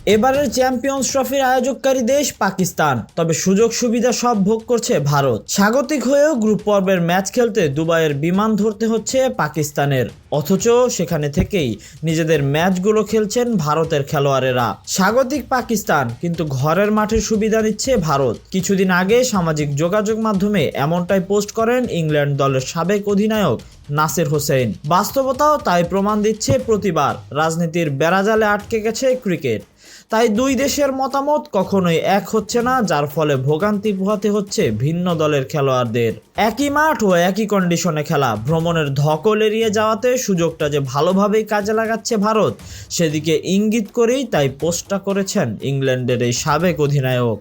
এবারের চ্যাম্পিয়ন্স ট্রফির আয়োজককারী দেশ পাকিস্তান, তবে সুযোগ সুবিধা সব ভোগ করছে ভারত। স্বাগতিক হয়েও গ্রুপ পর্বের ম্যাচ খেলতে দুবাইয়ের বিমান ধরতে হচ্ছে পাকিস্তানের, অথচ সেখানে থেকেই নিজেদের ম্যাচগুলো খেলছেন ভারতের খেলোয়াড়েরা। স্বাগতিক পাকিস্তান, কিন্তু ঘরের মাঠের সুবিধা নিচ্ছে ভারত। কিছুদিন আগে সামাজিক যোগাযোগ মাধ্যমে এমনটাই পোস্ট করেন ইংল্যান্ড দলের সাবেক অধিনায়ক নাসির হোসেন। বাস্তবতাও তাই প্রমাণ দিচ্ছে প্রতিবার রাজনীতির বেড়াজালে আটকে গেছে ক্রিকেট। তাই দুই দেশের মতামত কখনোই এক হচ্ছে না, যার ফলে ভোগান্তি পোহাতে হচ্ছে ভিন্ন দলের খেলোয়াড়দের। একই মাঠ ও একই কন্ডিশনে খেলা, ভ্রমণের ধকল এড়িয়ে যাওয়াতে সুযোগটা যে ভালোভাবেই কাজে লাগাচ্ছে ভারত, সেদিকে ইঙ্গিত করেই তাই পোস্টটা করেছেন ইংল্যান্ডের এই সাবেক অধিনায়ক।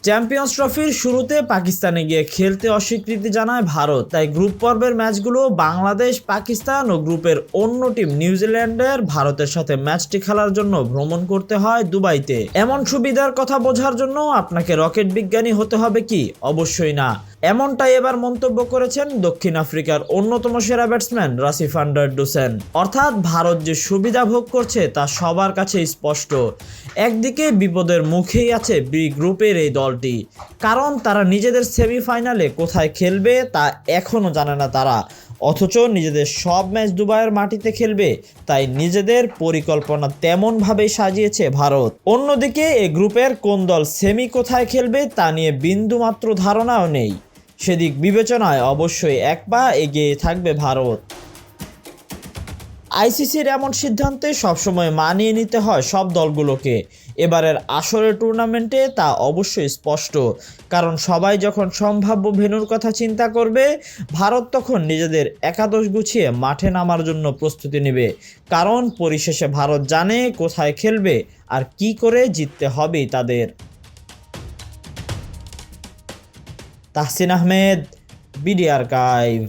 চ্যাম্পিয়ন্স ট্রফির শুরুতে পাকিস্তানে গিয়ে খেলতে অস্বীকৃতি জানায় ভারত, তাই গ্রুপ পর্বের ম্যাচগুলো বাংলাদেশ, পাকিস্তান ও গ্রুপের অন্য টিম নিউজিল্যান্ডের ভারতের সাথে ম্যাচটি খেলার জন্য ভ্রমণ করতে হয় দুবাইতে। এমন সুবিধার কথা বোঝার জন্য আপনাকে রকেট বিজ্ঞানী হতে হবে কি? অবশ্যই না। এমনটাই এবার মন্তব্য করেছেন দক্ষিণ আফ্রিকার অন্যতম সেরা ব্যাটসম্যান রাসি ভান ডার ডুসেন। অর্থাৎ ভারত যে সুবিধা ভোগ করছে তা সবার কাছে স্পষ্ট। একদিকে বিপদের মুখেই আছে বি গ্রুপের এই দলটি, কারণ তারা নিজেদের সেমিফাইনালে কোথায় খেলবে তা এখনও জানে না তারা, অথচ নিজেদের সব ম্যাচ দুবাইয়ের মাটিতে খেলবে, তাই নিজেদের পরিকল্পনা তেমনভাবেই সাজিয়েছে ভারত। অন্যদিকে এই গ্রুপের কোন দল সেমি কোথায় খেলবে তা নিয়ে বিন্দুমাত্র ধারণাও নেই। সেদিক বিবেচনায় অবশ্যই এক পা এগিয়ে থাকবে ভারত। আইসিসির এমন সিদ্ধান্তে সবসময় মানিয়ে নিতে হয় সব দলগুলোকে। এবারের আসরের টুর্নামেন্টে তা অবশ্যই স্পষ্ট, কারণ সবাই যখন সম্ভাব্য ভেন্যুর কথা চিন্তা করবে, ভারত তখন নিজেদের একাদশ গুছিয়ে মাঠে নামার জন্য প্রস্তুতি নেবে। কারণ পরিশেষে ভারত জানে কোথায় খেলবে আর কি করে জিততে হবে তাদের। Tahsin Ahmed, BD archive.